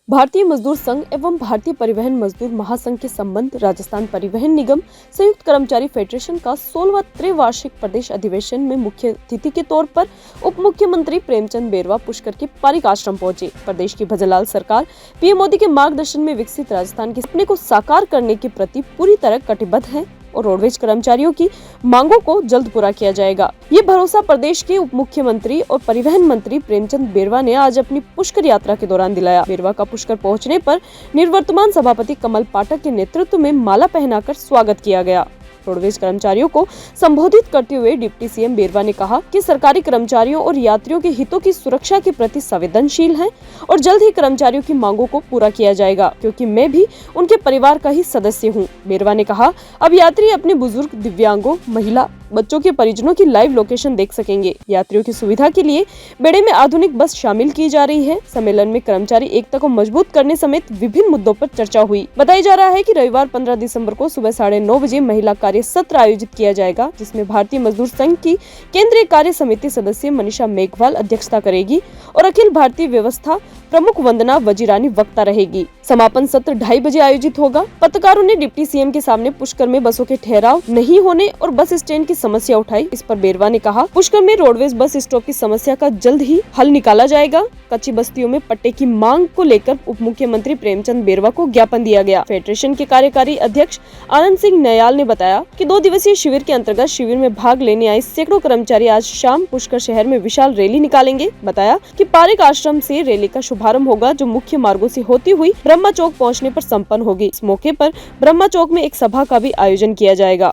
भारतीय मजदूर संघ एवं भारतीय परिवहन मजदूर महासंघ के संबंध राजस्थान परिवहन निगम संयुक्त कर्मचारी फेडरेशन का 16वां त्रिवार्षिक प्रदेश अधिवेशन में मुख्य अतिथि के तौर पर उप मुख्यमंत्री प्रेमचंद बेरवा पुष्कर के पारिक आश्रम पहुंचे। प्रदेश की भजनलाल सरकार पीएम मोदी के मार्गदर्शन में विकसित राजस्थान के सपने को साकार करने के प्रति पूरी तरह कटिबद्ध है और रोडवेज कर्मचारियों की मांगों को जल्द पूरा किया जाएगा। ये भरोसा प्रदेश के उप मुख्यमंत्री और परिवहन मंत्री प्रेमचंद बेरवा ने आज अपनी पुष्कर यात्रा के दौरान दिलाया। बेरवा का पुष्कर पहुंचने पर निवर्तमान सभापति कमल पाठक के नेतृत्व में माला पहनाकर स्वागत किया गया। रोडवेज कर्मचारियों को संबोधित करते हुए डिप्टी सीएम बेरवा ने कहा कि सरकारी कर्मचारियों और यात्रियों के हितों की सुरक्षा के प्रति संवेदनशील है और जल्द ही कर्मचारियों की मांगों को पूरा किया जाएगा, क्योंकि मैं भी उनके परिवार का ही सदस्य हूं। बेरवा ने कहा, अब यात्री अपने बुजुर्ग, दिव्यांगों, महिला, बच्चों के परिजनों की लाइव लोकेशन देख सकेंगे। यात्रियों की सुविधा के लिए बेड़े में आधुनिक बस शामिल की जा रही है। सम्मेलन में कर्मचारी एकता को मजबूत करने समेत विभिन्न मुद्दों पर चर्चा हुई। बताया जा रहा है कि रविवार 15 दिसंबर को सुबह 9:30 बजे महिला कार्य सत्र आयोजित किया जाएगा, जिसमें भारतीय मजदूर संघ की केंद्रीय कार्य समिति सदस्य मनीषा मेघवाल अध्यक्षता करेगी और अखिल भारतीय व्यवस्था प्रमुख वंदना वजीरानी वक्ता रहेगी। समापन सत्र 2:30 बजे आयोजित होगा। पत्रकारों ने डिप्टी सीएम के सामने पुष्कर में बसों के ठहराव नहीं होने और बस स्टैंड की समस्या उठाई। इस पर बेरवा ने कहा, पुष्कर में रोडवेज बस स्टॉप की समस्या का जल्द ही हल निकाला जाएगा। कच्ची बस्तियों में पट्टे की मांग को लेकर उप मुख्यमंत्री प्रेमचंद बेरवा को ज्ञापन दिया गया। फेडरेशन के कार्यकारी अध्यक्ष आनंद सिंह नयाल ने बताया कि 2 दिवसीय शिविर के अंतर्गत शिविर में भाग लेने आए सैकड़ों कर्मचारी आज शाम पुष्कर शहर में विशाल रैली निकालेंगे। बताया कि पारिक आश्रम से रैली का शुभारंभ होगा, जो मुख्य मार्गों से होती हुई ब्रह्मा चौक पहुंचने पर संपन्न होगी। इस मौके पर ब्रह्मा चौक में एक सभा का भी आयोजन किया जाएगा।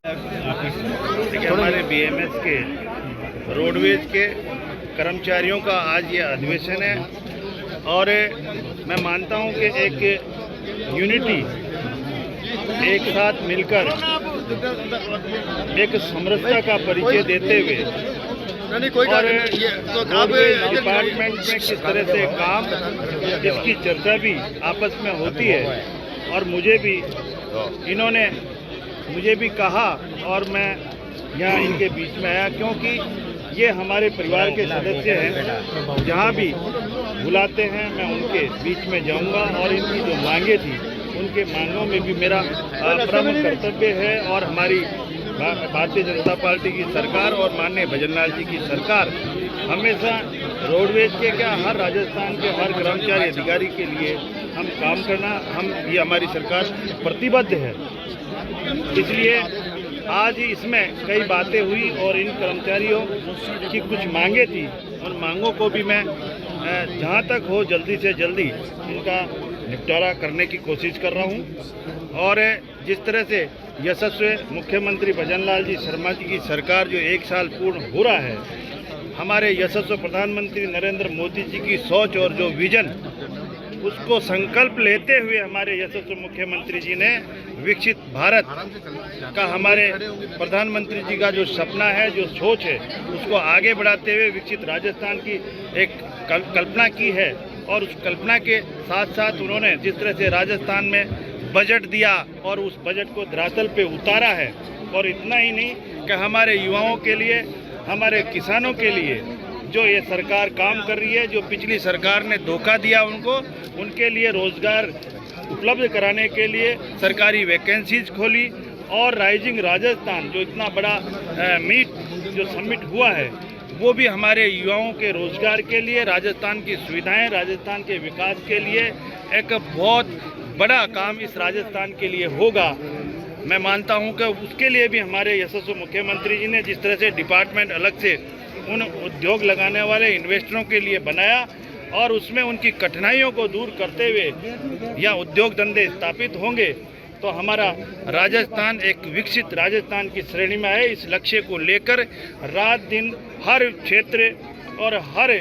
हमारे बीएमएस के रोडवेज के कर्मचारियों का आज ये अधिवेशन है और मैं मानता हूँ कि एक यूनिटी, एक साथ मिलकर एक समरसता का परिचय देते हुए और डिपार्टमेंट में किस तरह से काम, इसकी चर्चा भी आपस में होती है। और इन्होंने मुझे भी कहा और मैं यहाँ इनके बीच में आया, क्योंकि ये हमारे परिवार के सदस्य हैं। जहाँ भी बुलाते हैं मैं उनके बीच में जाऊँगा और इनकी जो मांगे थी उनके मांगों में भी मेरा प्रमुख कर्तव्य है। और हमारी भारतीय जनता पार्टी की सरकार और माननीय भजनलाल जी की सरकार हमेशा रोडवेज के हर राजस्थान के हर कर्मचारी अधिकारी के लिए हम काम करना, ये हमारी सरकार प्रतिबद्ध है। इसलिए आज इसमें कई बातें हुई और इन कर्मचारियों की कुछ मांगे थी, उन मांगों को भी मैं जहां तक हो जल्दी से जल्दी इनका निपटारा करने की कोशिश कर रहा हूं। और जिस तरह से यशस्वी मुख्यमंत्री भजनलाल जी शर्मा जी की सरकार जो 1 साल पूर्ण हो रहा है, हमारे यशस्वी प्रधानमंत्री नरेंद्र मोदी जी की सोच और जो विजन, उसको संकल्प लेते हुए हमारे यशस्वी मुख्यमंत्री जी ने विकसित भारत का, हमारे प्रधानमंत्री जी का जो सपना है, जो सोच है, उसको आगे बढ़ाते हुए विकसित राजस्थान की एक कल्पना की है। और उस कल्पना के साथ साथ उन्होंने जिस तरह से राजस्थान में बजट दिया और उस बजट को धरातल पे उतारा है, और इतना ही नहीं कि हमारे युवाओं के लिए, हमारे किसानों के लिए जो ये सरकार काम कर रही है, जो पिछली सरकार ने धोखा दिया उनको, उनके लिए रोजगार उपलब्ध कराने के लिए सरकारी वैकेंसीज खोली। और राइजिंग राजस्थान जो इतना बड़ा जो समिट हुआ है, वो भी हमारे युवाओं के रोजगार के लिए, राजस्थान की सुविधाएं, राजस्थान के विकास के लिए एक बहुत बड़ा काम इस राजस्थान के लिए होगा। मैं मानता हूं कि उसके लिए भी हमारे यशस्वी मुख्यमंत्री जी ने जिस तरह से डिपार्टमेंट अलग से उन उद्योग लगाने वाले इन्वेस्टरों के लिए बनाया और उसमें उनकी कठिनाइयों को दूर करते हुए या उद्योग धंधे स्थापित होंगे, तो हमारा राजस्थान एक विकसित राजस्थान की श्रेणी में है। इस लक्ष्य को लेकर रात दिन हर क्षेत्र और हर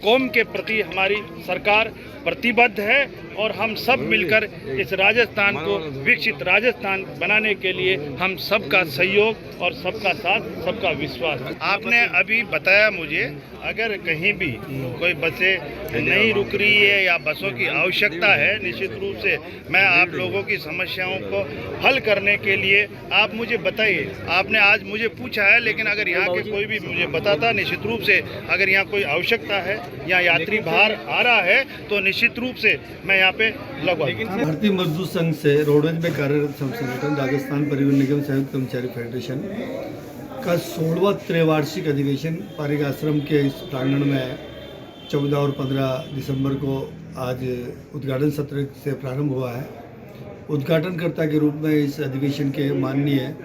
कौम के प्रति हमारी सरकार प्रतिबद्ध है और हम सब मिलकर इस राजस्थान को विकसित राजस्थान बनाने के लिए हम सबका सहयोग और सबका साथ, सबका विश्वास। आपने अभी बताया मुझे, अगर कहीं भी कोई बसें नहीं रुक रही है या बसों की आवश्यकता है, निश्चित रूप से मैं आप लोगों की समस्याओं को हल करने के लिए आप मुझे बताइए। आपने आज मुझे पूछा है, लेकिन अगर यहाँ के कोई भी मुझे बताता, निश्चित रूप से अगर यहाँ कोई आवश्यकता है या यात्री बाहर आ रहा है तो निश्चित रूप से मैं यहाँ पे लगवाऊंगा। भारतीय मजदूर संघ से रोडवेज में कार्यरत संगठन राजस्थान परिवहन निगम संयुक्त कर्मचारी फेडरेशन का 16वां त्रैवार्षिक अधिवेशन पारिक आश्रम के इस प्रांगण में 14 और 15 दिसंबर को आज उद्घाटन सत्र से प्रारंभ हुआ है। उद्घाटनकर्ता के रूप में इस अधिवेशन के माननीय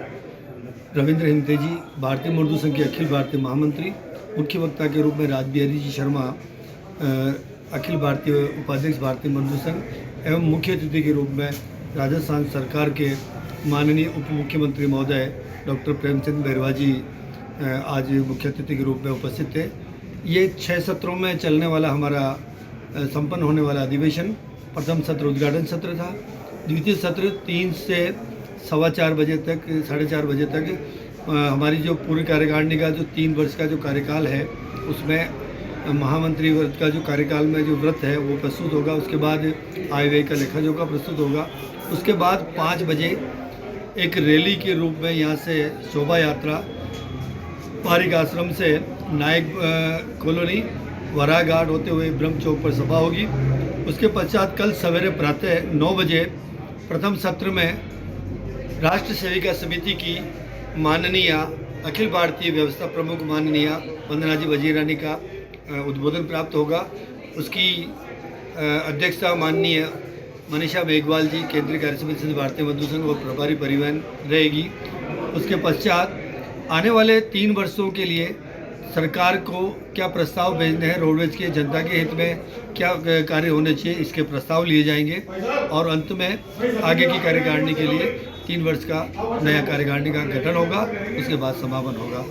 रविंद्र हिमते जी, भारतीय मजदूर संघ के अखिल भारतीय महामंत्री, मुख्य वक्ता के रूप में राजबिहारी जी शर्मा, अखिल भारतीय उपाध्यक्ष भारतीय मजदूर संघ एवं मुख्य अतिथि के रूप में राजस्थान सरकार के माननीय उप मुख्यमंत्री महोदय डॉक्टर प्रेमचंद बैरवा जी आज मुख्य अतिथि के रूप में उपस्थित थे। ये 6 सत्रों में चलने वाला हमारा संपन्न होने वाला अधिवेशन प्रथम सत्र उद्घाटन सत्र था। द्वितीय सत्र 3 से 4:15 बजे तक 4:30 बजे तक हमारी जो पूरी कार्यकारिणी का जो 3 वर्ष का जो कार्यकाल है उसमें महामंत्री व्रत का जो कार्यकाल में जो व्रत है वो प्रस्तुत होगा। उसके बाद आय व्यय का लेखा जोखा प्रस्तुत होगा। उसके बाद 5 बजे एक रैली के रूप में यहाँ से शोभा यात्रा पारिक आश्रम से नायक कॉलोनी वरा घाट होते हुए ब्रह्म चौक पर सभा होगी। उसके पश्चात कल सवेरे प्रातः 9 बजे प्रथम सत्र में राष्ट्र सेविका समिति की माननीय अखिल भारतीय व्यवस्था प्रमुख माननीय वंदना जी वजीरानी का उद्बोधन प्राप्त होगा। उसकी अध्यक्षता माननीय मनीषा मेघवाल जी, केंद्रीय कार्य समिति भारतीय मजदूर संघ और प्रभारी परिवहन रहेगी। उसके पश्चात आने वाले 3 वर्षों के लिए सरकार को क्या प्रस्ताव भेजने हैं, रोडवेज के जनता के हित में क्या कार्य होने चाहिए, इसके प्रस्ताव लिए जाएंगे और अंत में आगे की कार्यकारिणी के लिए 3 वर्ष का नया कार्यकारिणी का गठन होगा। उसके बाद समापन होगा।